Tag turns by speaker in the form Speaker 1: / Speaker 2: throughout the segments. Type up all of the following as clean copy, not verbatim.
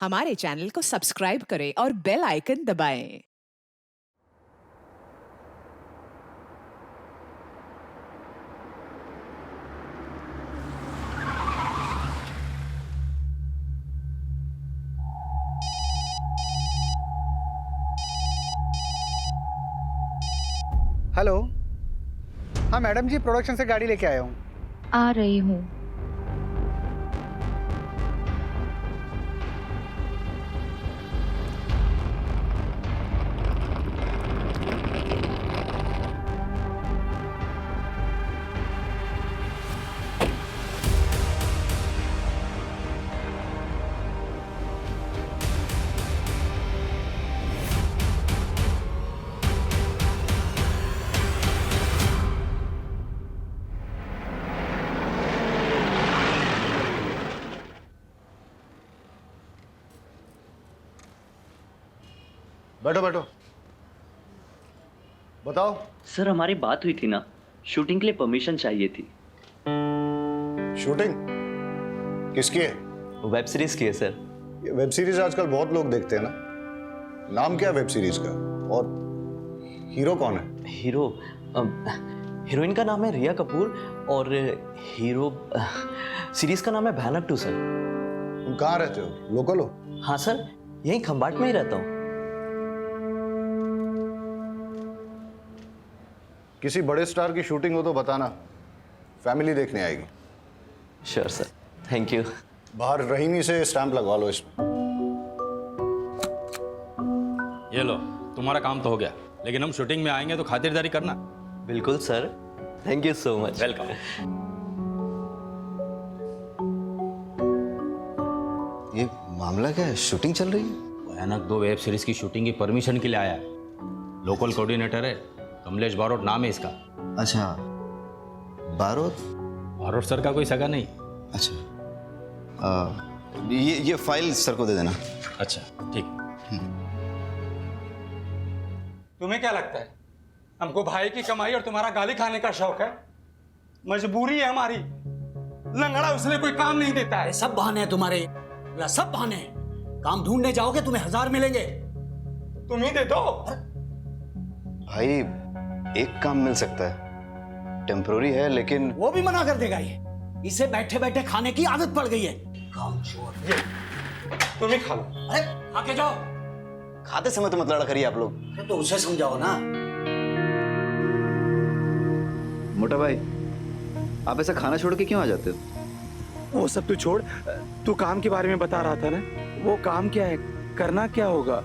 Speaker 1: हमारे चैनल को सब्सक्राइब करें और बेल आइकन दबाएं।
Speaker 2: हेलो। हाँ मैडम जी, प्रोडक्शन से गाड़ी लेके आया हूँ।
Speaker 3: आ रही हूँ।
Speaker 4: बैठो बैठो, बताओ।
Speaker 5: सर हमारी बात हुई थी ना, शूटिंग के लिए परमिशन चाहिए थी।
Speaker 4: शूटिंग किसकी है?
Speaker 5: वेब सीरीज की है सर।
Speaker 4: ये वेब सीरीज आजकल बहुत लोग देखते हैं ना। नाम क्या है वेब सीरीज का? और हीरो कौन है?
Speaker 5: हीरोइन का नाम है रिया कपूर और हीरो सीरीज का नाम है भयानक 2 सर।
Speaker 4: तुम कहाँ रहते हो? लोकल हो?
Speaker 5: हाँ सर, यहीं खंबाट में ही रहता हूँ।
Speaker 4: किसी बड़े स्टार की शूटिंग हो तो बताना, फैमिली देखने आएगी।
Speaker 5: Sure sir, thank you.
Speaker 4: बाहर रहीमी से स्टैंप लगवा लो इसमें।
Speaker 6: ये लो, तुम्हारा काम तो हो गया, लेकिन हम शूटिंग में आएंगे तो खातिरदारी करना।
Speaker 5: बिल्कुल sir, thank you so much.
Speaker 6: Welcome.
Speaker 7: ये मामला क्या है? शूटिंग चल रही है?
Speaker 6: भयानक 2 वेब सीरीज की शूटिंग की परमिशन के लिए आया है। लोकल कोऑर्डिनेटर है, कमलेश बारोट नाम है इसका।
Speaker 7: अच्छा, बारोट।
Speaker 6: बारोट सर का कोई सगा नहीं।
Speaker 7: अच्छा, ये फाइल सर को दे देना।
Speaker 6: अच्छा ठीक।
Speaker 2: तुम्हें क्या लगता है हमको भाई की कमाई और तुम्हारा गाली खाने का शौक है? मजबूरी है हमारी। लंगड़ा उसने कोई काम नहीं देता है।
Speaker 8: सब बहाने हैं तुम्हारे, सब बहाने हैं। काम ढूंढने जाओगे तुम्हें 1000 मिलेंगे।
Speaker 2: तुम ही दे दो।
Speaker 7: भाई एक काम मिल सकता है, टेम्पोररी है, लेकिन
Speaker 8: वो भी मना कर देगा। ये इसे बैठे बैठे खाने की आदत पड़ गई है। काम चोर।
Speaker 2: तुम ही खा लो।
Speaker 8: अरे आके जाओ।
Speaker 7: खाते समय तो मत लड़ा करिए आप लोग।
Speaker 8: अरे तो उसे समझाओ ना।
Speaker 7: मोटा भाई, आप ऐसा खाना छोड़ के क्यों आ जाते हो?
Speaker 9: वो सब तू छोड़, तू काम के बारे में बता रहा था ना। वो काम क्या है, करना क्या होगा?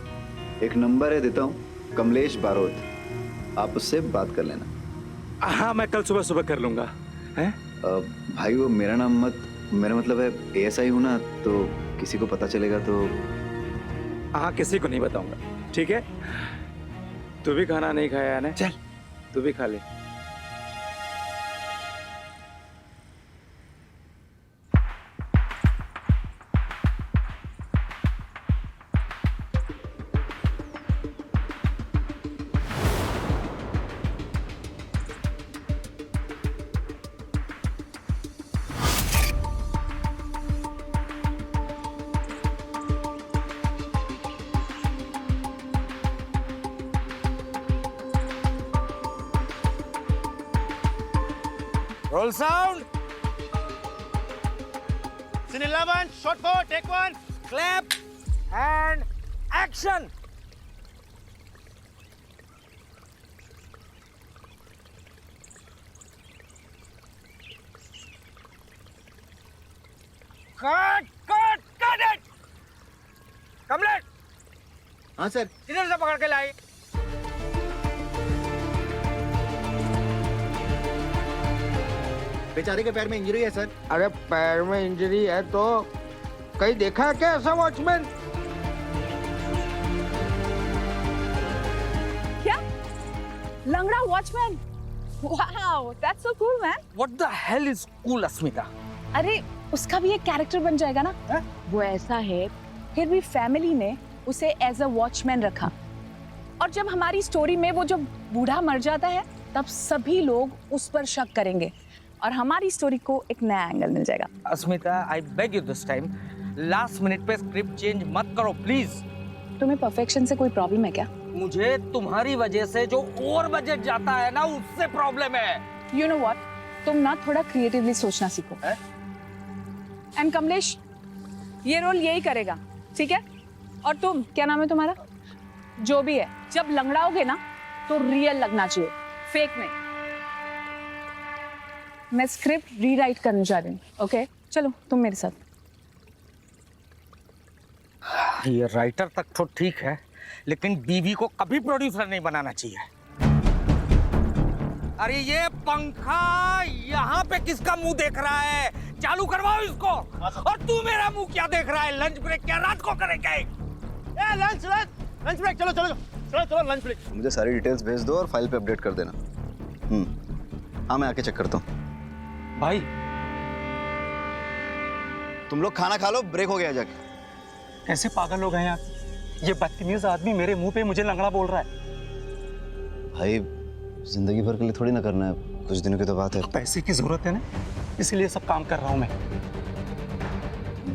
Speaker 7: एक नंबर है, देता हूँ, कमलेश बारोट। आप उससे बात कर लेना।
Speaker 9: हाँ, मैं कल सुबह सुबह कर लूंगा। हैं?
Speaker 7: भाई वो मेरा नाम मत, मेरा मतलब है ASI हूँ ना, तो किसी को पता चलेगा तो।
Speaker 9: हाँ, किसी को नहीं बताऊंगा, ठीक है? तू भी खाना नहीं खाया ना? चल तू भी खा ले।
Speaker 2: Roll sound. Scene 11, shot 4, take 1, clap and action. Cut cut cut it. Kamlesh.
Speaker 7: हाँ सर।
Speaker 2: इधर से पकड़ के लाई।
Speaker 7: बेचारे के पैर में इंजरी है सर।
Speaker 2: अरे पैर में इंजरी है तो कहीं देखा है क्या ऐसा वॉचमैन?
Speaker 3: क्या? लंगड़ा watchman? Wow, that's so cool man.
Speaker 2: What the hell is cool, अस्मिता?
Speaker 3: अरे उसका भी एक कैरेक्टर बन जाएगा ना।
Speaker 2: है?
Speaker 3: वो ऐसा है, फिर भी फैमिली ने उसे एज अ वॉचमैन रखा। और जब हमारी स्टोरी में वो जब बूढ़ा मर जाता है, तब सभी लोग उस पर शक करेंगे और हमारी स्टोरी को एक नया एंगल मिल जाएगा।
Speaker 2: अस्मिता, I beg you this time,
Speaker 8: last minute पे स्क्रिप्ट चेंज मत करो प्लीज।
Speaker 3: तुम्हें परफेक्शन से कोई प्रॉब्लम है क्या?
Speaker 8: मुझे तुम्हारी वजह से जो ओवर बजट जाता है ना, उससे प्रॉब्लम है।
Speaker 3: यू नो व्हाट, तुम ना थोड़ा क्रिएटिवली सोचना सीखो। एंड कमलेश, ये रोल यही करेगा, ठीक है? और तुम, क्या नाम है तुम्हारा? जो भी है, जब लंगड़ाओगे ना तो रियल लगना चाहिए, फेक नहीं। मैं स्क्रिप्ट रीराइट करने जा रही हूँ, ओके? चलो तुम मेरे साथ।
Speaker 8: ये राइटर तक तो ठीक है, लेकिन बीवी को कभी प्रोड्यूसर नहीं बनाना चाहिए। अरे ये पंखा यहाँ पे किसका मुंह देख रहा है? चालू करवाओ इसको। और तू मेरा मुंह क्या देख रहा है? लंच ब्रेक क्या रात को करेगा?
Speaker 10: लंच ब्रेक, चलो चलो चलो चलो लंच ब्रेक।
Speaker 7: मुझे सारी डिटेल्स भेज दो और फाइल पे अपडेट कर देना। हाँ, मैं आके चेक करता हूँ।
Speaker 2: भाई
Speaker 7: तुम लोग खाना खा लो, ब्रेक हो गया जाके।
Speaker 2: कैसे पागल लोग हैं आप? ये बदतमीज आदमी मेरे मुंह पे मुझे लंगड़ा बोल रहा है।
Speaker 7: भाई जिंदगी भर के लिए थोड़ी ना करना है, कुछ दिनों की तो बात है।
Speaker 2: पैसे की जरूरत है ना, इसलिए सब काम कर रहा हूं मैं।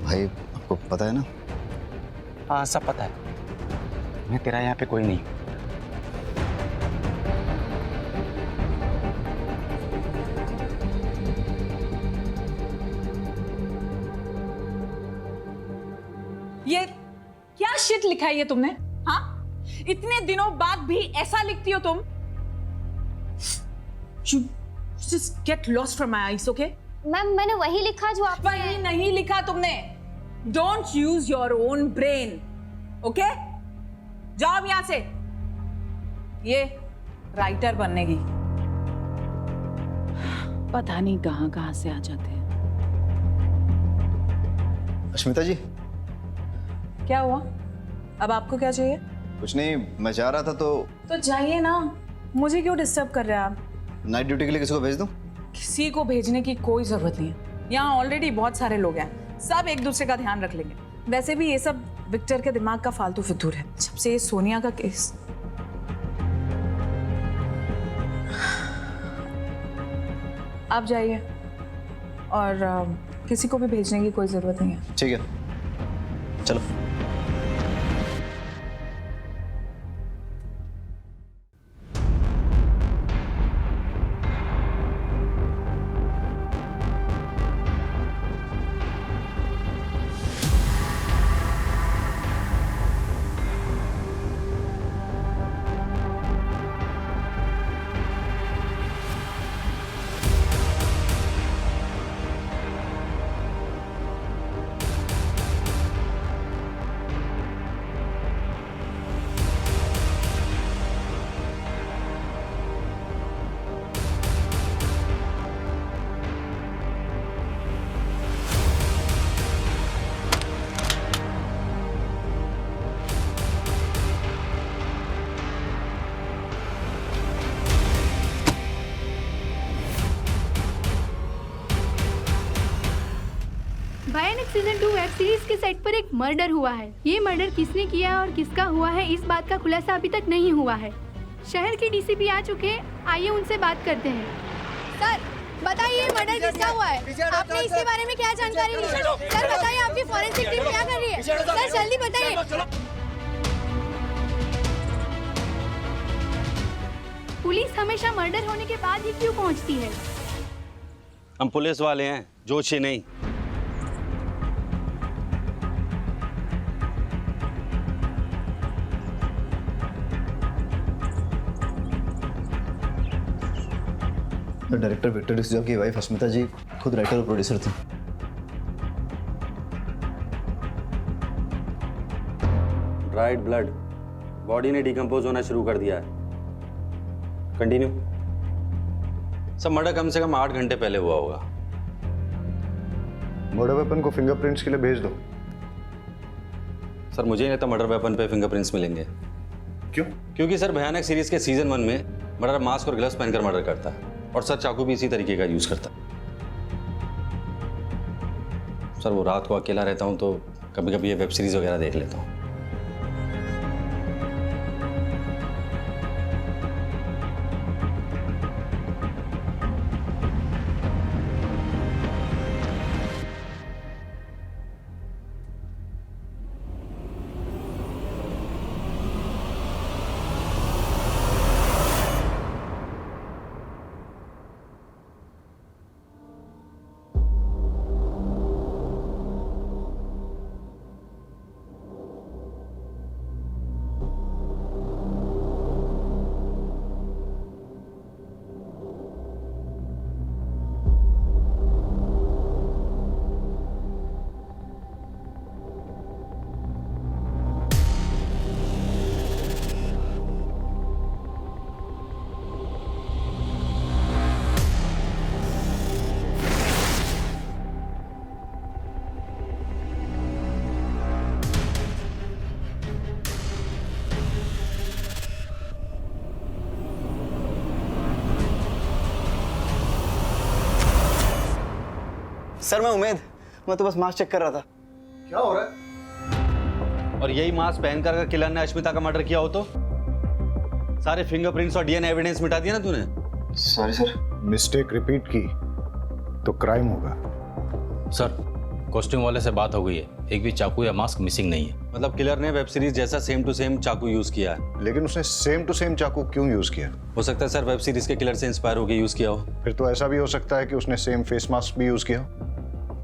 Speaker 7: भाई आपको पता है ना?
Speaker 2: हाँ सब पता है, मैं तेरा यहाँ पे कोई नहीं।
Speaker 3: ये क्या शिट लिखा है ये तुमने? हाँ, इतने दिनों बाद भी ऐसा लिखती हो तुम? You just get lost from my eyes, okay?
Speaker 11: Ma'am मैंने वही लिखा जो आप।
Speaker 3: वही नहीं लिखा तुमने। Don't use your own brain, okay? जाओ अब यहाँ से। ये राइटर बनने की पता नहीं कहाँ से आ जाते हैं।
Speaker 7: अश्मिता जी,
Speaker 3: क्या हुआ? अब आपको क्या चाहिए?
Speaker 7: कुछ नहीं, मैं जा रहा था
Speaker 3: तो जाइए ना, मुझे क्यों डिस्टर्ब कर रहे हैं आप?
Speaker 7: नाइट ड्यूटी के लिए किसी को भेज दूं?
Speaker 3: किसी को भेजने की कोई जरूरत नहीं है। यहाँ ऑलरेडी बहुत सारे लोग हैं, सब एक दूसरे का ध्यान रख लेंगे। वैसे भी ये सब विक्टर के दिमाग का फालतू फितूर है, जब से ये सोनिया का केस। आप जाइए, और किसी को भी भेजने की कोई जरूरत नहीं है।
Speaker 7: ठीक है, चलो।
Speaker 11: भयानक सीजन 2 वेब सीरीज के सेट पर एक मर्डर हुआ है। ये मर्डर किसने किया और किसका हुआ है, इस बात का खुलासा अभी तक नहीं हुआ है। शहर के डीसीपी आ चुके हैं, आइए उनसे बात करते हैं। सर बताइए, मर्डर किसका हुआ है? आपने इसके बारे में क्या जानकारी ली? सर बताइए, आपकी फॉरेंसिक टीम क्या कर रही है? सर जल्दी बताइए। पुलिस हमेशा मर्डर होने के बाद ही क्यों पहुंचती है?
Speaker 6: हम पुलिस वाले हैं, जोशी नहीं।
Speaker 7: डायरेक्टर विक्टर डिसूजा की वाइफ अश्मिता जी खुद राइटर और प्रोड्यूसर थी।
Speaker 6: ड्राइड ब्लड, बॉडी ने डिकम्पोज होना शुरू कर दिया है। कंटिन्यू। सब मर्डर कम से कम 8 घंटे पहले हुआ होगा।
Speaker 4: मर्डर वेपन को फिंगरप्रिंट्स के लिए भेज दो।
Speaker 6: सर मुझे नहीं लगता मर्डर वेपन पे फिंगरप्रिंट्स मिलेंगे।
Speaker 4: क्यों?
Speaker 6: क्योंकि सर भयानक सीरीज के सीजन 1 में मर्डर मास्क और ग्लव्स पहनकर मर्डर करता है, और सर चाकू भी इसी तरीके का यूज करता है। सर वो रात को अकेला रहता हूँ तो कभी कभी ये वेब सीरीज वगैरह देख लेता हूँ।
Speaker 7: सर मैं तो बस मास्क चेक कर रहा था।
Speaker 4: क्या हो रहा है?
Speaker 6: और यही मास्क पहनकर अगर किलर ने अश्मिता का मर्डर किया हो तो सारे फिंगरप्रिंट्स और डीएनए एविडेंस मिटा दिया ना तूने।
Speaker 7: Sorry sir.
Speaker 4: मिस्टेक रिपीट की तो क्राइम होगा।
Speaker 12: सर कॉस्ट्यूम वाले से बात हो गई है, एक भी चाकू या मास्क मिसिंग नहीं है।
Speaker 6: मतलब किलर ने वेब सीरीज जैसा सेम टू सेम चाकू यूज किया है।
Speaker 4: लेकिन उसने सेम टू सेम चाकू क्यों यूज किया?
Speaker 6: हो सकता है सर वेब सीरीज के किलर से इंस्पायर होकर यूज किया हो।
Speaker 4: फिर तो ऐसा भी हो सकता है कि उसने सेम फेस मास्क भी यूज किया।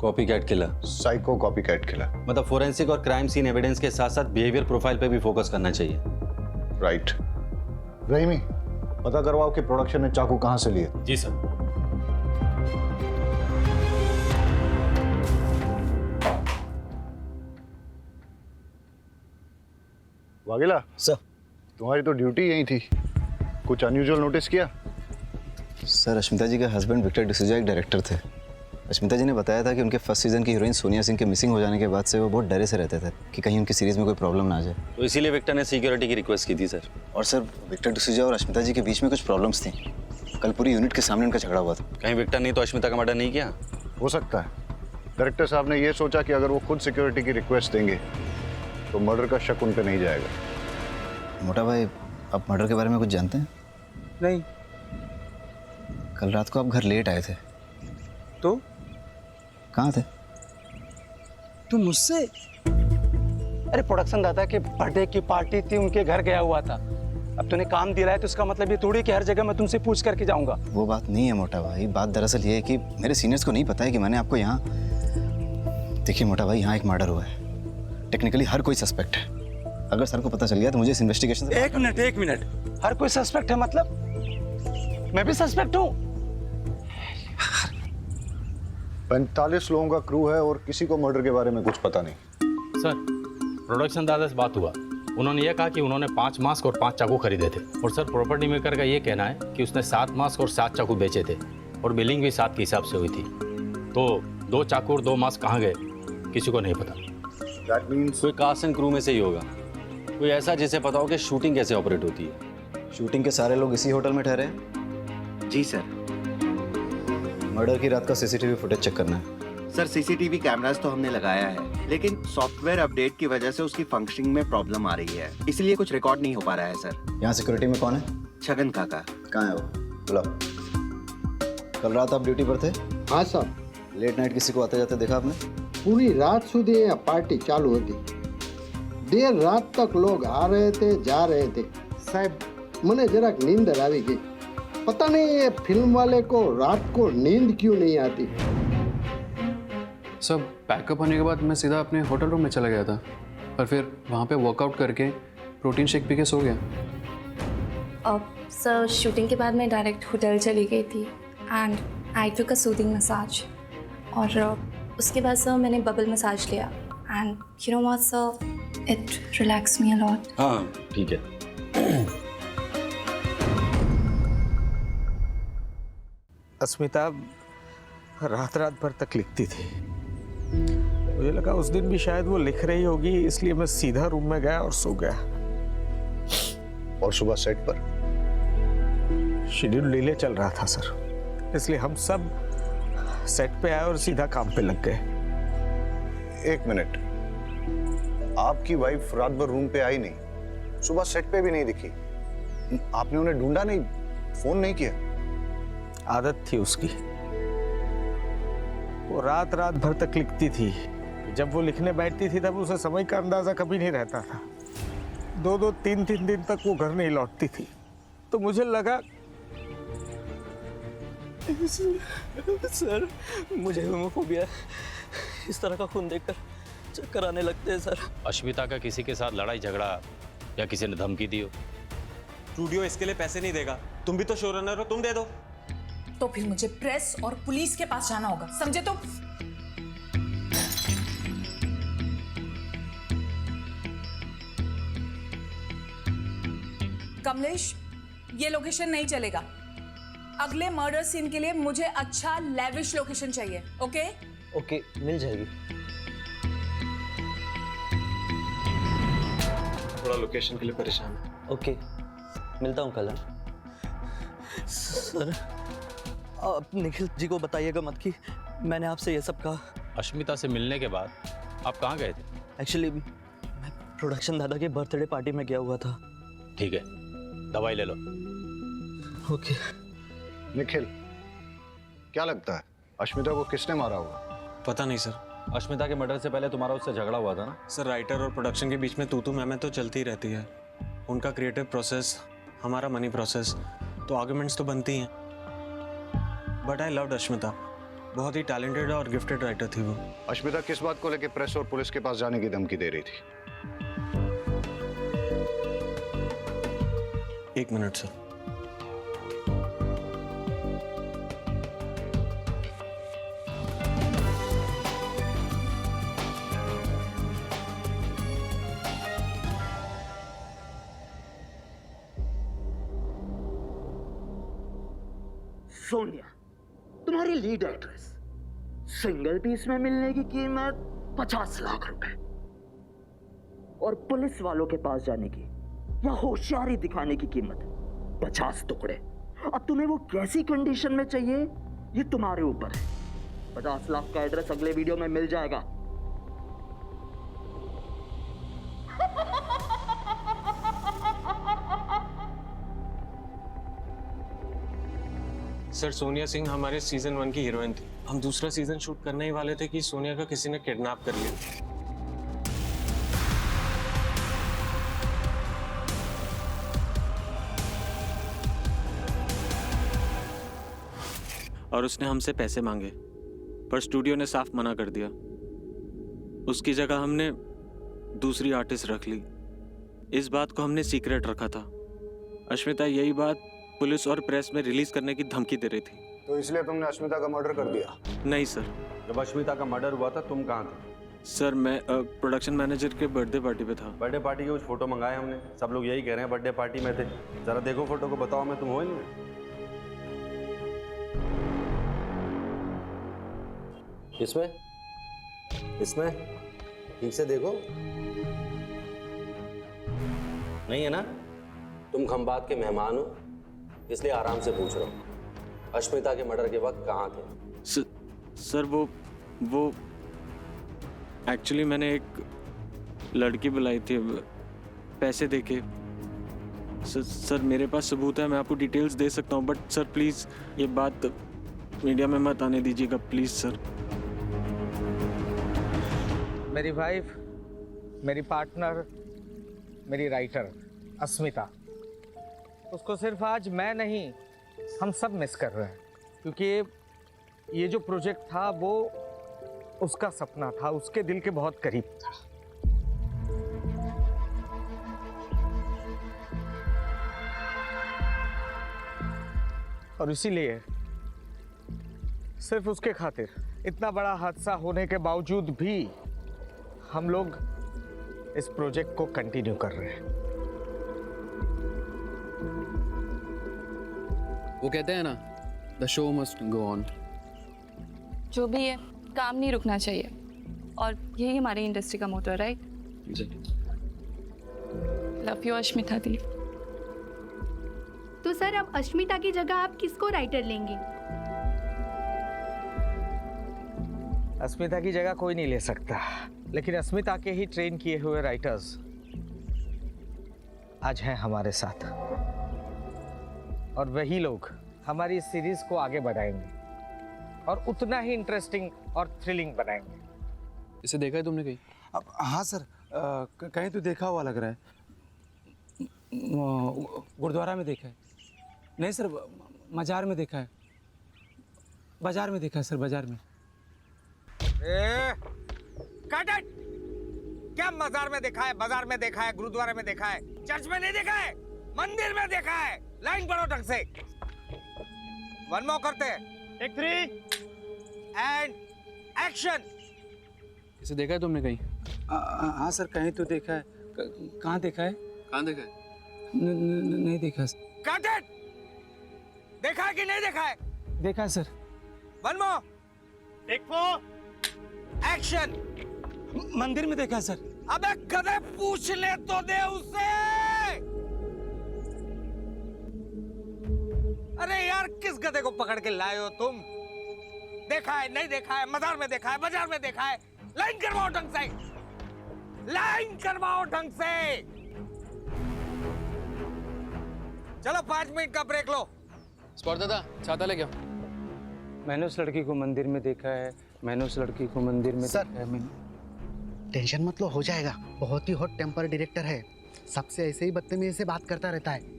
Speaker 6: Copy cat killer,
Speaker 4: psycho copy cat killer.
Speaker 6: मतलब फोरेंसिक और क्राइम सीन एविडेंस के साथ साथ बिहेवियर प्रोफाइल पे भी फोकस करना चाहिए।
Speaker 4: राइट। रहीमी, पता करवाओ कि प्रोडक्शन ने चाकू कहां से लिए।
Speaker 12: जी सर।
Speaker 4: वागिला
Speaker 7: सर।
Speaker 4: तुम्हारी तो ड्यूटी यही थी, कुछ अनयूजुअल नोटिस किया?
Speaker 7: सर अश्मिता जी के हस्बैंड विक्टर डिसूजा एक डायरेक्टर थे। अश्मिता जी ने बताया था कि उनके फर्स्ट सीजन की हीरोइन सोनिया सिंह के मिसिंग हो जाने के बाद से वो बहुत डरे से रहते थे कि कहीं उनकी सीरीज में कोई प्रॉब्लम ना आ जाए।
Speaker 6: तो इसीलिए विक्टर ने सिक्योरिटी की रिक्वेस्ट की थी सर।
Speaker 7: और सर विक्टर डिसूजा और अश्मिता जी के बीच में कुछ प्रॉब्लम्स थी। कल पूरी यूनिट के सामने उनका झगड़ा हुआ था।
Speaker 6: कहीं विक्टर ने तो अश्मिता का मर्डर नहीं किया?
Speaker 4: हो सकता है। डायरेक्टर साहब ने ये सोचा कि अगर वो खुद सिक्योरिटी की रिक्वेस्ट देंगे तो मर्डर का शक उन पे नहीं जाएगा।
Speaker 7: मोटा भाई, आप मर्डर के बारे में कुछ जानते हैं?
Speaker 8: नहीं।
Speaker 7: कल रात को आप घर लेट आए थे।
Speaker 8: तो
Speaker 7: कहाँ थे?
Speaker 8: तू मुझसे? अरे प्रोडक्शन दादा के बर्थडे की पार्टी थी, उनके घर गया हुआ था। अब तूने काम दिया है तो इसका मतलब ये थोड़ी कि हर जगह मैं तुमसे पूछ करके जाऊंगा।
Speaker 7: वो बात नहीं है मोटा भाई, बात दरअसल ये है कि मेरे सीनियर्स को नहीं पता है कि मैंने आपको यहाँ। देखिए मोटा भाई, यहाँ एक मर्डर हुआ है। टेक्निकली हर कोई सस्पेक्ट है। अगर सर को पता चल गया तो मुझे इस इन्वेस्टिगेशन से।
Speaker 8: एक मिनट, हर कोई सस्पेक्ट है मतलब? मैं भी सस्पेक्ट हूँ?
Speaker 4: 45 लोगों का क्रू है और किसी को मर्डर के बारे में कुछ पता नहीं।
Speaker 12: सर प्रोडक्शन दादा से बात हुआ, उन्होंने ये कहा कि उन्होंने 5 मास्क और 5 चाकू खरीदे थे। और सर प्रॉपर्टी मेकर का ये कहना है कि उसने 7 मास्क और 7 चाकू बेचे थे और बिलिंग भी 7 के हिसाब से हुई थी। तो 2 चाकू और 2 मास्क कहाँ गए किसी को नहीं पता।
Speaker 4: That means
Speaker 6: कोई कास्ट एंड क्रू में से ही होगा, कोई ऐसा जिसे पता हो कि शूटिंग कैसे ऑपरेट होती है।
Speaker 7: शूटिंग के सारे लोग इसी होटल में ठहरे हैं?
Speaker 10: जी सर।
Speaker 7: मर्डर की रात का सीसीटीवी फुटेज चेक करना है।
Speaker 10: सर सीसीटीवी कैमरास तो हमने लगाया है, लेकिन सॉफ्टवेयर अपडेट की वजह से उसकी फंक्शनिंग में प्रॉब्लम आ रही है, इसलिए कुछ रिकॉर्ड नहीं हो पा रहा है सर।
Speaker 7: यहाँ सिक्योरिटी में कौन है?
Speaker 10: छगन काका।
Speaker 7: कहाँ है वो? बुलाओ। कल रात आप ड्यूटी पर थे?
Speaker 13: हाँ सर।
Speaker 7: लेट नाइट किसी को आते जाते देखा आपने?
Speaker 13: पूरी रात સુધી यहाँ पार्टी चालू होती। देर रात तक लोग आ रहे थे, जा रहे थे। साहब मने जरा नींदर આવી गई। पता नहीं ये फिल्म वाले को रात को नींद क्यों नहीं आती।
Speaker 14: सब पैकअप होने के बाद मैं सीधा अपने होटल रूम में चला गया था और फिर वहाँ पे वर्कआउट करके प्रोटीन शेक पी के सो गया।
Speaker 11: अब सर शूटिंग के बाद मैं डायरेक्ट होटल चली गई थी and I took a soothing massage. और उसके बाद सर मैंने बबल मसाज लिया and you know what sir, it relax me a lot.
Speaker 6: हाँ ठीक है।
Speaker 8: अस्मिता रात भर तक लिखती थी। मुझे लगा उस दिन भी शायद वो लिख रही होगी, इसलिए मैं सीधा रूम में गया और सो गया।
Speaker 4: और सुबह सेट पर
Speaker 8: शेड्यूल डिले चल रहा था सर, इसलिए हम सब सेट पे आए और सीधा काम पे लग गए।
Speaker 4: 1 मिनट, आपकी वाइफ रात भर रूम पे आई नहीं, सुबह सेट पे भी नहीं दिखी, आपने उन्हें ढूंढा नहीं, फोन नहीं किया?
Speaker 8: आदत थी उसकी, वो रात भर तक लिखती थी। जब वो लिखने बैठती थी तब उसे समय का अंदाजा कभी नहीं रहता था। 2-2, 3-3 दिन तक वो घर नहीं लौटती थी। तो मुझे लगा
Speaker 5: सर मुझे होमोफोबिया, इस तरह का खून देखकर चक्कर आने लगते हैं सर।
Speaker 12: अश्मिता का किसी के साथ लड़ाई झगड़ा या किसी ने धमकी दी हो?
Speaker 2: स्टूडियो इसके लिए पैसे नहीं देगा, तुम भी तो शो रनर हो, तुम दे दो।
Speaker 1: तो फिर मुझे प्रेस और पुलिस के पास जाना होगा, समझे? तो कमलेश, ये लोकेशन नहीं चलेगा। अगले मर्डर सीन के लिए मुझे अच्छा लेविश लोकेशन चाहिए। ओके
Speaker 5: ओके, मिल जाएगी।
Speaker 14: थोड़ा लोकेशन के लिए परेशान है।
Speaker 5: ओके, मिलता हूँ कल। सर आप निखिल जी को बताइएगा मत कि मैंने आपसे ये सब कहा।
Speaker 12: अश्मिता से मिलने के बाद आप कहाँ गए थे?
Speaker 5: एक्चुअली मैं प्रोडक्शन दादा के बर्थडे पार्टी में गया हुआ था।
Speaker 12: ठीक है, दवाई ले लो।
Speaker 5: ओके।
Speaker 4: निखिल, क्या लगता है अश्मिता को किसने मारा होगा?
Speaker 6: पता नहीं सर। अश्मिता के मर्डर से पहले तुम्हारा उससे झगड़ा हुआ था ना?
Speaker 15: सर, राइटर और प्रोडक्शन के बीच में तू मैं तो चलती रहती है। उनका क्रिएटिव प्रोसेस, हमारा मनी प्रोसेस, तो आर्गुमेंट्स तो बनती हैं। But I loved Ashmita. बहुत ही टैलेंटेड और गिफ्टेड राइटर थी वो।
Speaker 4: अश्मिता किस बात को लेकर प्रेस और पुलिस के पास जाने की धमकी दे रही थी?
Speaker 15: 1 मिनट सर।
Speaker 16: सोनिया, तुम्हारी लीड एक्ट्रेस, सिंगल पीस में मिलने की कीमत 50 लाख रुपए, और पुलिस वालों के पास जाने की या होशियारी दिखाने की कीमत 50 टुकड़े। अब तुम्हें वो कैसी कंडीशन में चाहिए ये तुम्हारे ऊपर है। 50 लाख का एड्रेस अगले वीडियो में मिल जाएगा।
Speaker 15: सर, सोनिया सिंह हमारे सीजन 1 की हीरोइन थी। हम दूसरा सीजन शूट करने ही वाले थे कि सोनिया का किसी ने किडनैप कर लिया। और उसने हमसे पैसे मांगे, पर स्टूडियो ने साफ मना कर दिया। उसकी जगह हमने दूसरी आर्टिस्ट रख ली। इस बात को हमने सीक्रेट रखा था। अश्मिता यही बात पुलिस और प्रेस में रिलीज करने की धमकी दे रही थी।
Speaker 4: तो इसलिए तुमने अश्मिता का मर्डर कर दिया?
Speaker 15: नहीं सर।
Speaker 6: जब अश्मिता का मर्डर हुआ था तुम कहाँ थे?
Speaker 15: सर, मैं प्रोडक्शन मैनेजर के बर्थडे पार्टी पे था।
Speaker 6: बर्थडे पार्टी के कुछ फोटो मंगाए हमने, सब लोग यही कह रहे हैं बर्थडे पार्टी में थे। जरा देखो फोटो को, बताओ मैं तुम हो इनमें? इसमें ठीक से देखो। नहीं है ना? तुम खंबात के मेहमान हो, इसलिए आराम से पूछ रहा हूँ। अश्मिता के मर्डर के वक्त कहाँ थे?
Speaker 15: सर वो एक्चुअली मैंने एक लड़की बुलाई थी पैसे देके। सर मेरे पास सबूत है, मैं आपको डिटेल्स दे सकता हूँ, बट सर प्लीज़ ये बात मीडिया में मत आने दीजिएगा, प्लीज़ सर।
Speaker 17: मेरी वाइफ, मेरी पार्टनर, मेरी राइटर अस्मिता, उसको सिर्फ आज मैं नहीं हम सब मिस कर रहे हैं, क्योंकि ये जो प्रोजेक्ट था वो उसका सपना था, उसके दिल के बहुत करीब था। और इसीलिए सिर्फ उसके खातिर इतना बड़ा हादसा होने के बावजूद भी हम लोग इस प्रोजेक्ट को कंटिन्यू कर रहे हैं।
Speaker 14: वो कहते हैं ना, the show must go on.
Speaker 18: जो भी है, काम नहीं रुकना चाहिए, और यही हमारी इंडस्ट्री का मोटो है, राइट? लव यू अश्मिता दी।
Speaker 11: तो सर, अब अश्मिता की जगह आप किसको राइटर लेंगे?
Speaker 17: अस्मिता की जगह कोई नहीं ले सकता, लेकिन अस्मिता के ही ट्रेन किए हुए राइटर्स आज हैं हमारे साथ, और वही लोग हमारी इस सीरीज को आगे बढ़ाएंगे और उतना ही इंटरेस्टिंग और थ्रिलिंग बनाएंगे।
Speaker 14: इसे देखा है तुमने कहीं?
Speaker 2: हाँ सर, कहीं तो देखा हुआ लग रहा है। गुरुद्वारा में देखा है। नहीं सर, मजार में देखा है। बाजार में देखा है सर, बाजार में।
Speaker 17: Cut it! क्या मजार में देखा है, बाजार में देखा है, गुरुद्वारे में देखा है, चर्च में नहीं देखा है, मंदिर में देखा है। लाइन पढ़ो ढंग से। वन मोर करते हैं। Take 3 and action.
Speaker 14: इसे देखा है तुमने कहीं?
Speaker 2: हाँ सर, कहीं तो देखा है। कहाँ देखा है?
Speaker 14: कहाँ देखा है?
Speaker 2: नहीं देखा।
Speaker 17: Cut it! देखा है कि नहीं देखा है?
Speaker 2: देखा है sir.
Speaker 17: One more. Take 4 action.
Speaker 2: मंदिर में देखा है सर।
Speaker 17: अबे गधे, पूछ ले तो दे उससे। अरे यार, किस गधे को पकड़ के लाए हो तुम? देखा है, नहीं देखा है, मजार में देखा है, बाजार में देखा है। लाइन करवाओ ढंग से, लाइन करवाओ ढंग से। चलो 5 मिनट का ब्रेक लो।
Speaker 14: स्पॉट दादा, छाता ले गया।
Speaker 2: मैंने उस लड़की को मंदिर में देखा है, मैंने उस लड़की को मंदिर में
Speaker 13: सर,
Speaker 2: देखा है। मैंने
Speaker 13: टेंशन मत लो, हो जाएगा। बहुत ही हॉट टेम्पर डायरेक्टर है, सबसे ऐसे ही बदतमीजी से बात करता रहता है।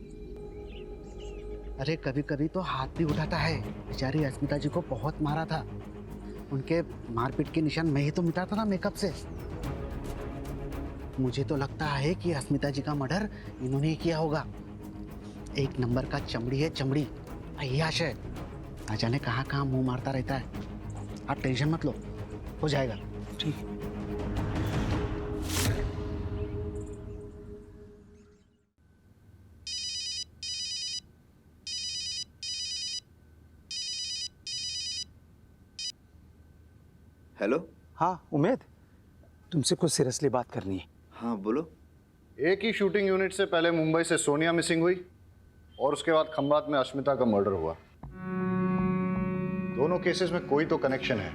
Speaker 13: अरे कभी कभी तो हाथ भी उठाता है। बेचारी अस्मिता जी को बहुत मारा था, उनके मारपीट के निशान मैं ही तो मिटाता था मेकअप से। मुझे तो लगता है कि अस्मिता जी का मर्डर इन्होंने ही किया होगा। एक नंबर का चमड़ी है, चमड़ी अय्याश है, ना जाने कहाँ कहाँ मुंह मारता रहता है। आप टेंशन मत लो, हो जाएगा। ठीक।
Speaker 4: हेलो।
Speaker 2: हाँ उमेद, तुमसे कुछ सीरियसली बात करनी है।
Speaker 4: हाँ बोलो। एक ही शूटिंग यूनिट से पहले मुंबई से सोनिया मिसिंग हुई और उसके बाद खंबात में अश्मिता का मर्डर हुआ। दोनों केसेस में कोई तो कनेक्शन है।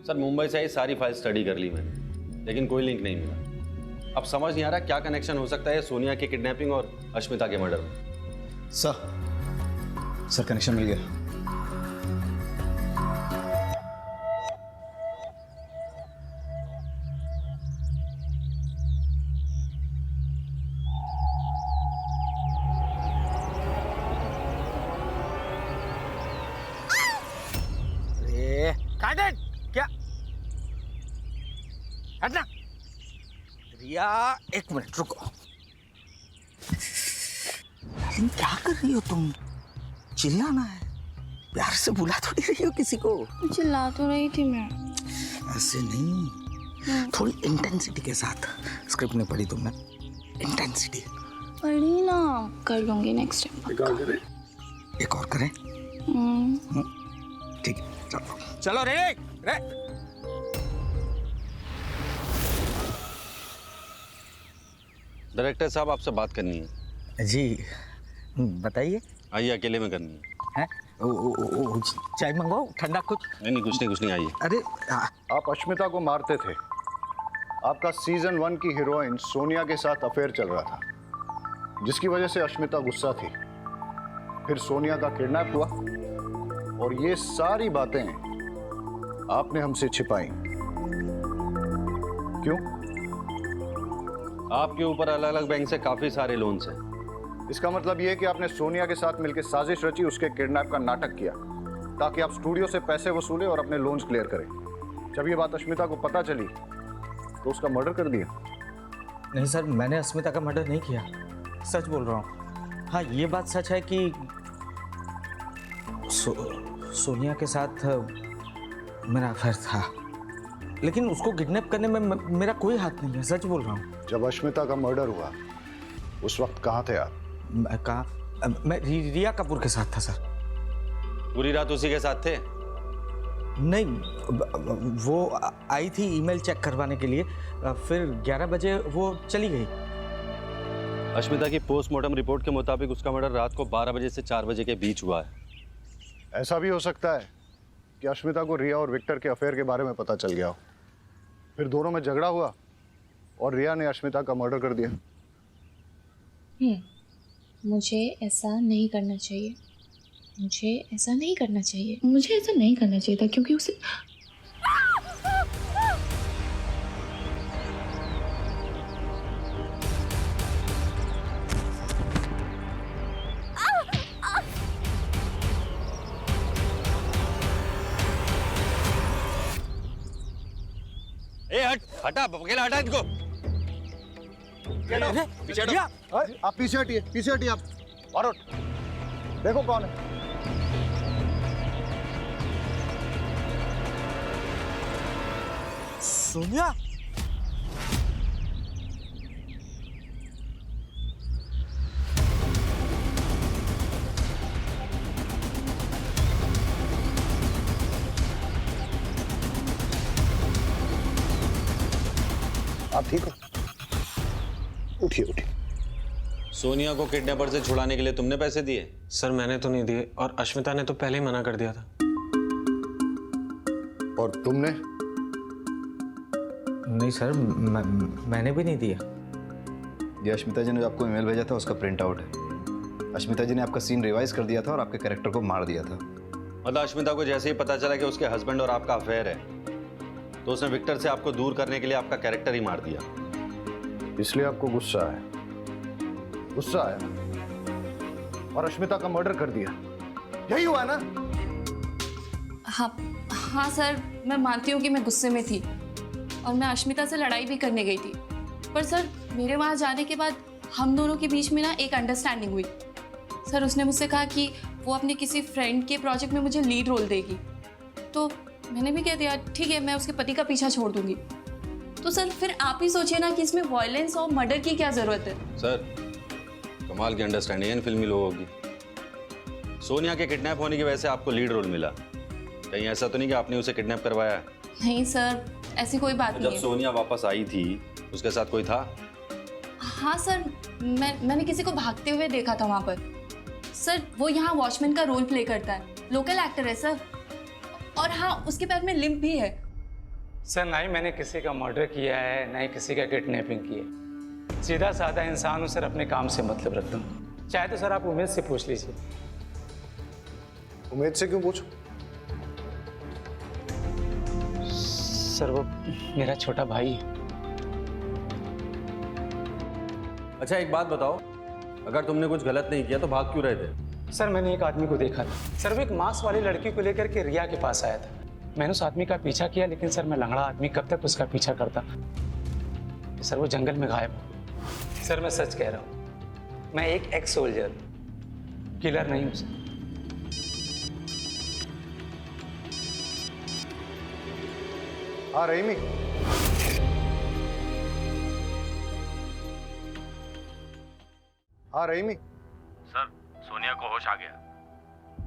Speaker 6: सर मुंबई से ही सारी फाइल स्टडी कर ली मैंने, लेकिन कोई लिंक नहीं मिला। अब समझ नहीं आ रहा क्या कनेक्शन हो सकता है सोनिया की किडनैपिंग और अश्मिता के मर्डर में।
Speaker 7: सर कनेक्शन मिल गया।
Speaker 17: क्या हटना। रिया एक मिनट रुको।
Speaker 16: लेकिन क्या कर रही हो तुम? चिल्लाना है, प्यार से बुला थोड़ी रही हो किसी को।
Speaker 11: चिल्ला तो रही थी मैं।
Speaker 16: ऐसे नहीं, थोड़ी इंटेंसिटी के साथ। स्क्रिप्ट नहीं पढ़ी तुमने? इंटेंसिटी
Speaker 11: पढ़ी ना, कर लूंगी नेक्स्ट टाइम।
Speaker 16: एक और करें? एक और करें? ठीक है चलो।
Speaker 17: चलो रे रे।
Speaker 6: डायरेक्टर साहब आपसे बात करनी है।
Speaker 16: जी बताइए।
Speaker 6: आइए, अकेले में करनी है।
Speaker 16: चाय मंगवाओ, ठंडा कुछ?
Speaker 6: नहीं कुछ नहीं आइए।
Speaker 4: अरे आप अश्मिता को मारते थे। आपका सीजन 1 की हीरोइन सोनिया के साथ अफेयर चल रहा था, जिसकी वजह से अश्मिता गुस्सा थी। फिर सोनिया का किडनैप हुआ और ये सारी बातें आपने हमसे छिपाई। क्यों?
Speaker 6: आपके ऊपर अलग अलग बैंक से काफी सारे लोन्स हैं।
Speaker 4: इसका मतलब ये है कि आपने सोनिया के साथ मिलकर साजिश रची, उसके किडनैप का नाटक किया ताकि आप स्टूडियो से पैसे वसूले और अपने लोन्स क्लियर करें। जब ये बात अश्मिता को पता चली तो उसका मर्डर कर दिया।
Speaker 17: नहीं सर, मैंने अस्मिता का मर्डर नहीं किया, सच बोल रहा हूँ। हाँ ये बात सच है कि सोनिया के साथ मेरा अफेयर था, लेकिन उसको किडनैप करने में मेरा कोई हाथ नहीं है, सच बोल रहा हूँ।
Speaker 4: जब अश्मिता का मर्डर हुआ उस वक्त कहाँ थे आप?
Speaker 17: मैं रिया कपूर के साथ था सर।
Speaker 6: पूरी रात उसी के साथ थे?
Speaker 17: नहीं, वो आई थी ईमेल चेक करवाने के लिए, फिर 11 बजे वो चली गई।
Speaker 6: अश्मिता की पोस्टमार्टम रिपोर्ट के मुताबिक उसका मर्डर रात को 12 बजे से 4 बजे के बीच हुआ है।
Speaker 4: ऐसा भी हो सकता है कि अश्मिता को रिया और विक्टर के अफेयर के बारे में पता चल गया हो, फिर दोनों में झगड़ा हुआ और रिया ने अश्मिता का मर्डर कर दिया।
Speaker 11: मुझे ऐसा नहीं करना चाहिए, मुझे ऐसा नहीं करना चाहिए, मुझे ऐसा नहीं करना चाहिए था, क्योंकि उसे
Speaker 6: हटा, अकेला हटा इनको।
Speaker 4: पीछे हटो। आप पीछे हटिए, पीछे हटिए आप। और देखो कौन है।
Speaker 17: सोनिया?
Speaker 4: आप ठीक हो? उठिए उठिए।
Speaker 6: सोनिया को किडनैपर से छुड़ाने के लिए तुमने पैसे दिए?
Speaker 15: सर मैंने तो नहीं दिए, और अश्मिता ने तो पहले ही मना कर दिया था।
Speaker 4: और तुमने?
Speaker 17: नहीं सर, मैंने भी नहीं दिया।
Speaker 7: ये अश्मिता जी ने जो आपको ईमेल भेजा था उसका प्रिंट आउट है। अश्मिता जी ने आपका सीन रिवाइज कर दिया था और आपके कैरेक्टर को मार दिया था।
Speaker 6: मतलब अश्मिता को जैसे ही पता चला कि उसके हस्बैंड और आपका अफेयर है तो उसने विक्टर से आपको दूर करने के लिए आपका कैरेक्टर ही मार दिया।
Speaker 4: इसलिए आपको गुस्सा आया? गुस्सा आया और अश्मिता का मर्डर कर दिया, यही हुआ ना?
Speaker 18: हाँ सर, मैं मानती हूँ कि मैं गुस्से में थी और मैं अश्मिता से लड़ाई भी करने गई थी, पर सर मेरे वहाँ जाने के बाद हम दोनों के बीच में ना एक अंडरस्टैंडिंग हुई। सर उसने मुझसे कहा कि वो अपने किसी फ्रेंड के प्रोजेक्ट में मुझे लीड रोल देगी, तो मैंने भी कह दिया ठीक है, मैं उसके पति का पीछा छोड़ दूंगी। तो सर फिर आप ही सोचिए ना कि इसमें वायलेंस और मर्डर की क्या जरूरत है।
Speaker 6: सर कमाल की अंडरस्टैंडिंग है इन फिल्मी लोगों की। सोनिया के किडनैप होने की वजह से आपको लीड रोल मिला, कहीं ऐसा तो नहीं कि आपने उसे किडनैप करवाया है?
Speaker 18: नहीं सर, ऐसी कोई बात नहीं
Speaker 6: जब
Speaker 18: है।
Speaker 6: सोनिया वापस आई थी उसके साथ कोई था?
Speaker 18: हाँ सर, मैंने किसी को भागते हुए देखा था वहाँ पर। सर वो यहाँ वॉचमैन का रोल प्ले करता है, लोकल एक्टर है सर, और हाँ उसके पैर में लिम्प भी है।
Speaker 8: सर ना ही मैंने किसी का मर्डर किया है, ना ही किसी का किडनैपिंग किया है। सीधा साधा इंसान हूँ सर, अपने काम से मतलब रखता हूँ। चाहे तो सर आप उमेद से पूछ लीजिए।
Speaker 4: उमेद से क्यों पूछो?
Speaker 8: सर वो मेरा छोटा भाई है।
Speaker 6: अच्छा एक बात बताओ, अगर तुमने कुछ गलत नहीं किया तो भाग क्यों रहे थे?
Speaker 8: सर मैंने एक आदमी को देखा था सर, वो एक मांस वाली लड़की को लेकर के रिया के पास आया था। मैंने उस आदमी का पीछा किया, लेकिन सर मैं लंगड़ा आदमी कब तक उसका पीछा करता। सर वो जंगल में गायब हो। सर मैं सच कह रहा हूँ, मैं एक एक्स सोल्जर, किलर नहीं हूँ सर।
Speaker 4: हाँ रहीमी, हाँ रहीमी।
Speaker 12: सर सोनिया को होश आ गया।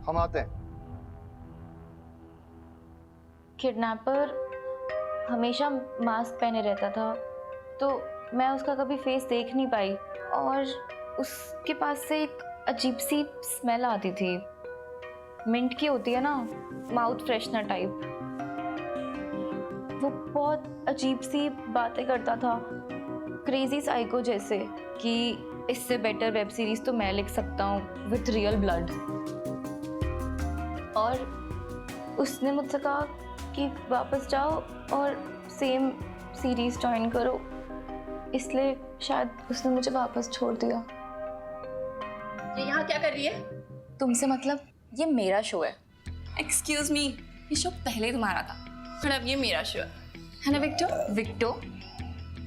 Speaker 4: हम आते हैं।
Speaker 19: किडनैपर हमेशा मास्क पहने रहता था, तो मैं उसका कभी फेस देख नहीं पाई, और उसके पास से एक अजीब सी स्मेल आती थी, मिंट की होती है ना, माउथ फ्रेशनर टाइप। वो बहुत अजीब सी बातें करता था, क्रेजी साइको जैसे, कि इससे बेटर वेब सीरीज तो मैं लिख सकता हूँ विथ रियल ब्लड। और उसने मुझसे कहा कि वापस जाओ और सेम सीरीज ज्वाइन करो, इसलिए शायद उसने मुझे वापस छोड़ दिया।
Speaker 18: ये यहाँ क्या कर रही है? तुमसे मतलब? ये मेरा शो है। एक्सक्यूज मी, ये शो पहले तुम्हारा था, मतलब ये मेरा शो है ना विक्टो?
Speaker 19: विक्टो?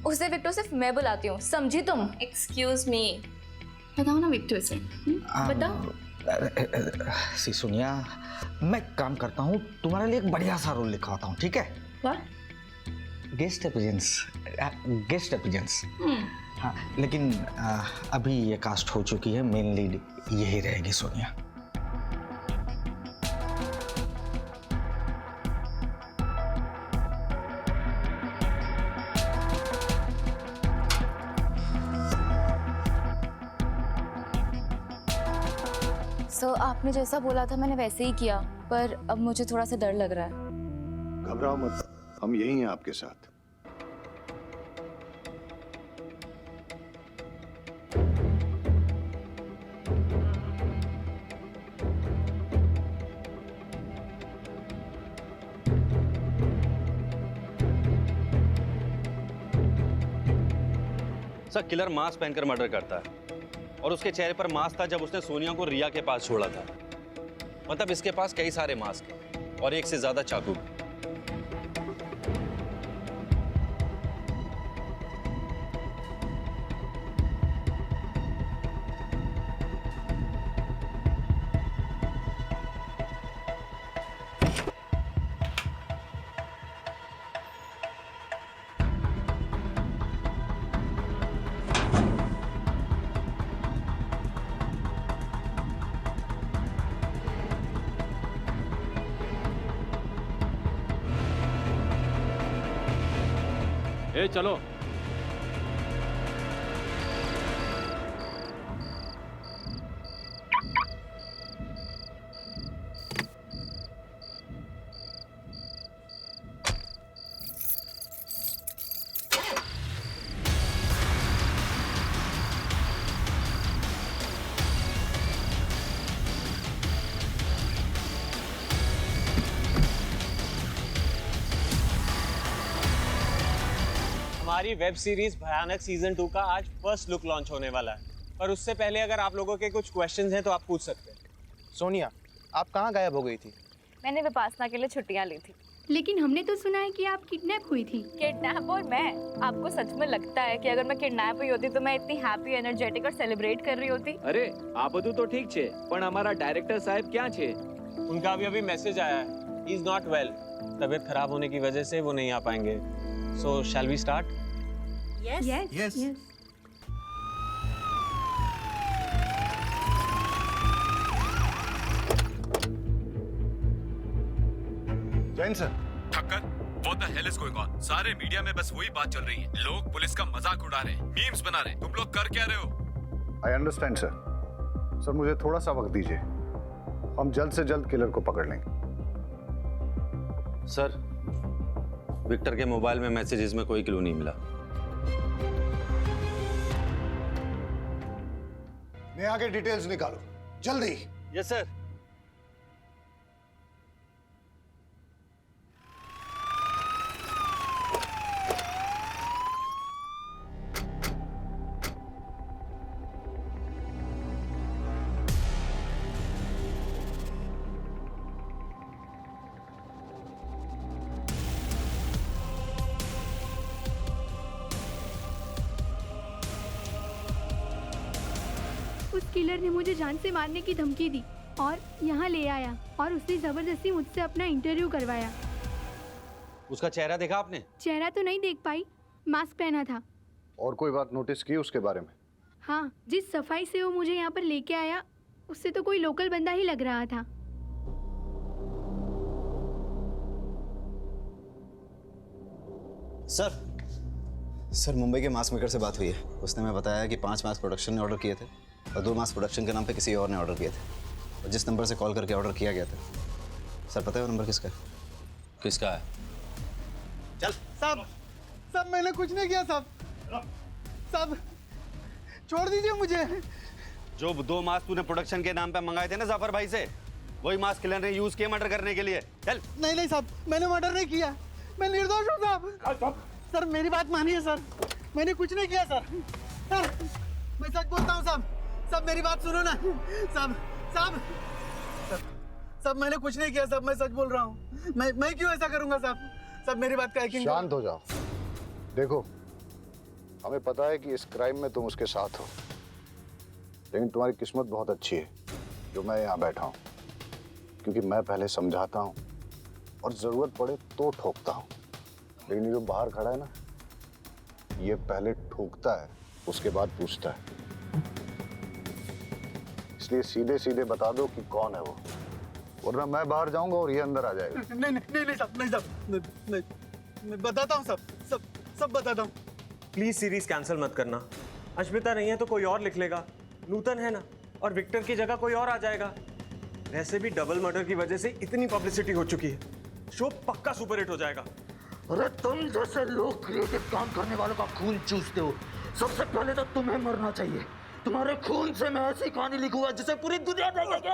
Speaker 19: उसे विक्टो सिर्फ मैं बुलाती हूँ, समझी तुम?
Speaker 18: एक्सक्यूज मी, बताओ ना विक्टो से। बताओ।
Speaker 17: सी सोनिया, मैं काम करता हूँ, तुम्हारे लिए एक बढ़िया सा रोल लिखवाता हूँ, ठीक है?
Speaker 18: What?
Speaker 17: Guest appearance. हाँ, लेकिन अभी ये कास्ट हो चुकी है, मेन लीड यही रहेगी सोनिया।
Speaker 19: आपने जैसा बोला था मैंने वैसे ही किया, पर अब मुझे थोड़ा सा डर लग रहा है।
Speaker 4: घबराओ मत, हम यही हैं आपके साथ।
Speaker 6: सर किलर मास्क पहनकर मर्डर करता है, और उसके चेहरे पर मास्क था जब उसने सोनिया को रिया के पास छोड़ा था। मतलब इसके पास कई सारे मास्क हैं और एक से ज्यादा चाकू भी।
Speaker 12: ए चलो।
Speaker 20: हमारी वेब सीरीज भयानक सीजन 2 का आज फर्स्ट लुक लॉन्च होने वाला है, पर उससे पहले अगर आप लोगों के कुछ क्वेश्चंस हैं तो आप पूछ सकते हैं।
Speaker 21: सोनिया, आप कहाँ गायब हो गई थी?
Speaker 19: मैंने विपासना के लिए छुट्टियां ली थी।
Speaker 11: लेकिन हमने तो सुना है कि आप किडनैप हुई थी।
Speaker 19: किडनैप? और मैं? आपको सच में लगता है कि अगर मैं किडनैप हुई होती तो मैं इतनी हैप्पी, एनर्जेटिक और सेलिब्रेट कर रही होती?
Speaker 15: अरे આ બધું તો ઠીક છે, પણ અમારા ડાયરેક્ટર साहब क्या છે?
Speaker 20: उनका अभी मैसेज आया है, ही इज नॉट वेल। तबीयत खराब होने की वजह से वो नहीं आ पाएंगे। So shall we start?
Speaker 11: Yes yes yes.
Speaker 4: Jain sir.
Speaker 22: Thakkar, what the hell is going on? सारे मीडिया में बस वही बात चल रही है। लोग पुलिस का मजाक उड़ा रहे हैं, मीम्स बना रहे हैं। तुम लोग कर क्या रहे हो?
Speaker 4: I understand sir. सर मुझे थोड़ा सा वक्त दीजिए, हम जल्द से जल्द किलर को पकड़ लेंगे।
Speaker 6: सर, विक्टर के मोबाइल में मैसेजेस में कोई क्लू नहीं मिला।
Speaker 4: नेहा के डिटेल्स निकालो जल्दी।
Speaker 20: Yes sir.
Speaker 11: उस किलर ने मुझे जान से मारने की धमकी दी और यहाँ ले आया और उसने जबरदस्ती मुझसे अपना इंटरव्यू करवाया।
Speaker 6: उसका चेहरा देखा आपने?
Speaker 11: चेहरा तो नहीं देख पाई, मास्क पहना था।
Speaker 4: और कोई बात नोटिस की उसके बारे में?
Speaker 11: हाँ, जिस सफाई से वो मुझे यहाँ पर लेके आया उससे तो कोई लोकल बंदा ही लग रहा था।
Speaker 7: सर मुंबई के मास्क मेकर से बात हुई है। उसने हमें बताया कि 5 मास्क प्रोडक्शन ने ऑर्डर किए थे और 2 मास्क प्रोडक्शन के नाम पे किसी और ने ऑर्डर किए थे। और जिस नंबर से कॉल करके ऑर्डर किया गया था, सर पता है वो नंबर किसका है?
Speaker 6: किसका है?
Speaker 7: चल।
Speaker 13: साहब मैंने कुछ नहीं किया साहब। साहब छोड़ दीजिए मुझे।
Speaker 6: जो 2 मास्क तूने प्रोडक्शन के नाम पे मंगाए थे ना जाफर भाई से, वही मास्क किलर ने यूज किए मर्डर करने के लिए। चल।
Speaker 13: नहीं साहब, मैंने मर्डर नहीं किया, मैं निर्दोष हूँ साहब। सर मेरी बात मानिए सर, मैंने कुछ नहीं किया सर। सर मैं सच बोलता हूँ साहब। साहब मेरी बात सुनो ना साहब। साहब साहब मैंने कुछ नहीं किया साहब, मैं सच बोल रहा हूँ। मैं क्यों ऐसा करूँगा साहब? साहब मेरी बात का यकीन करो।
Speaker 4: शांत हो जाओ। देखो, हमें पता है कि इस क्राइम में तुम उसके साथ हो, लेकिन तुम्हारी किस्मत बहुत अच्छी है जो मैं यहाँ बैठा हूँ, क्योंकि मैं पहले समझाता हूँ और जरूरत पड़े तो ठोकता हूँ। लेकिन ये जो बाहर खड़ा है ना, ये पहले ठोकता है उसके बाद पूछता है। इसलिए सीधे सीधे बता दो कि कौन है वो, वरना मैं बाहर जाऊंगा और ये अंदर आ जाएगा।
Speaker 13: नहीं साहब, नहीं साहब, नहीं, मैं बताता हूँ सब बताता हूँ।
Speaker 20: प्लीज सीरीज कैंसिल मत करना। अश्मिता नहीं है तो कोई और लिख लेगा, नूतन है ना, और विक्टर की जगह कोई और आ जाएगा। वैसे भी डबल मर्डर की वजह से इतनी पब्लिसिटी हो चुकी है, शो पक्का सुपरहिट हो जाएगा।
Speaker 16: अरे तुम जैसे लोग क्रिएटिव काम करने वालों का खून चूसते हो। सबसे पहले तो तुम्हें मरना चाहिए। तुम्हारे खून से मैं ऐसी कहानी लिखूंगा जिसे पूरी दुनिया देखेगी।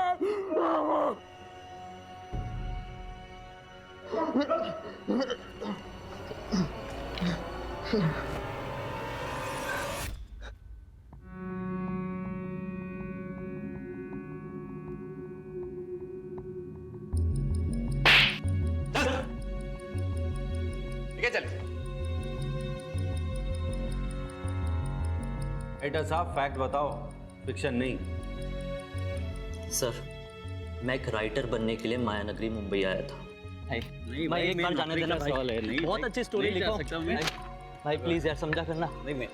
Speaker 6: चल। एडिटर साहब फैक्ट बताओ, फिक्शन नहीं।
Speaker 5: सर, मैं एक राइटर बनने के लिए मायानगरी मुंबई आया था। भाई एक बार जाने देना भाई, बहुत अच्छी स्टोरी लिखो भाई, प्लीज यार समझा करना। नहीं मैं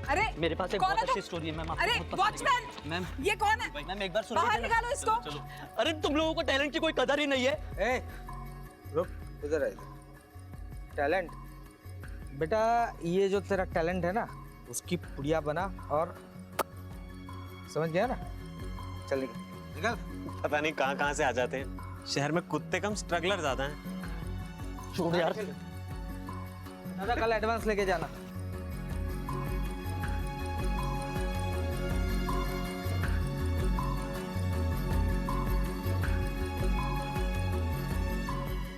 Speaker 1: अरे
Speaker 5: मेरे पास एक बहुत अच्छी स्टोरी है मैम।
Speaker 1: अरे वॉचमैन,
Speaker 5: मैम
Speaker 1: ये कौन है?
Speaker 5: मैम एक बार सुनो,
Speaker 1: बाहर निकालो इसको।
Speaker 5: अरे तुम लोगों को टैलेंट की कोई कदर ही नहीं है।
Speaker 17: रुक, इधर आइए। टैलेंट बेटा, ये जो तेरा टैलेंट है ना, उसकी पुड़िया बना और समझ गया ना? चल निकल।
Speaker 20: पता नहीं कहाँ से आ जाते हैं। शहर में कुत्ते कम स्ट्रगलर ज्यादा हैं।
Speaker 17: छोड़ यार। दादा कल एडवांस लेके जाना।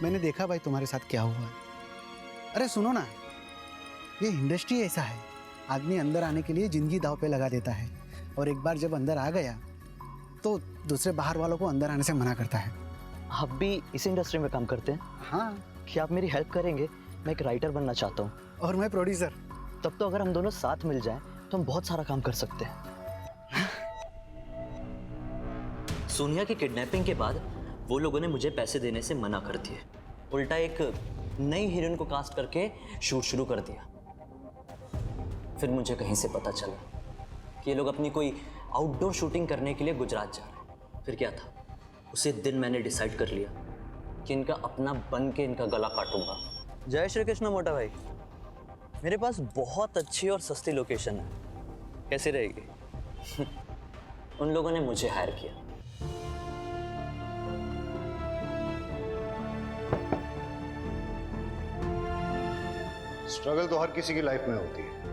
Speaker 3: मैंने देखा भाई तुम्हारे साथ क्या हुआ है। अरे सुनो ना, ये इंडस्ट्री ऐसा है, आदमी अंदर आने के लिए जिंदगी दांव पे लगा देता है, और एक बार जब अंदर आ गया तो दूसरे बाहर वालों को अंदर आने से मना करता है।
Speaker 5: आप भी इस इंडस्ट्री में काम करते हैं?
Speaker 3: हाँ।
Speaker 5: क्या आप मेरी हेल्प करेंगे? मैं एक राइटर बनना चाहता हूँ।
Speaker 3: और मैं प्रोड्यूसर।
Speaker 5: तब तो अगर हम दोनों साथ मिल जाएं तो हम बहुत सारा काम कर सकते हैं। सोनिया की किडनैपिंग के बाद वो लोगों ने मुझे पैसे देने से मना कर दिए, उल्टा एक नई हीरोइन को कास्ट करके शूट शुरू कर दिया। फिर मुझे कहीं से पता चला कि ये लोग अपनी कोई आउटडोर शूटिंग करने के लिए गुजरात जा रहे हैं। फिर क्या था, उसी दिन मैंने डिसाइड कर लिया कि इनका अपना बन के इनका गला काटूंगा। जय श्री कृष्ण मोटा भाई, मेरे पास बहुत अच्छी और सस्ती लोकेशन है, कैसी रहेगी? उन लोगों ने मुझे हायर किया।
Speaker 4: स्ट्रगल तो हर किसी की लाइफ में होती है,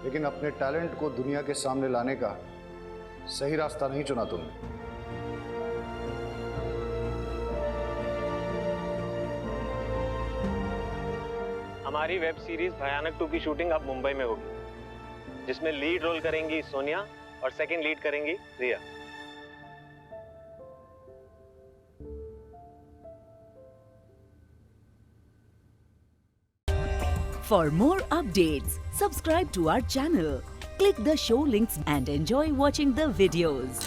Speaker 4: लेकिन अपने टैलेंट को दुनिया के सामने लाने का सही रास्ता नहीं चुना तुमने।
Speaker 20: हमारी वेब सीरीज भयानक 2 की शूटिंग अब मुंबई में होगी, जिसमें लीड रोल करेंगी सोनिया और सेकंड लीड करेंगी रिया।
Speaker 9: For more updates, subscribe to our channel, click the show links and enjoy watching the videos.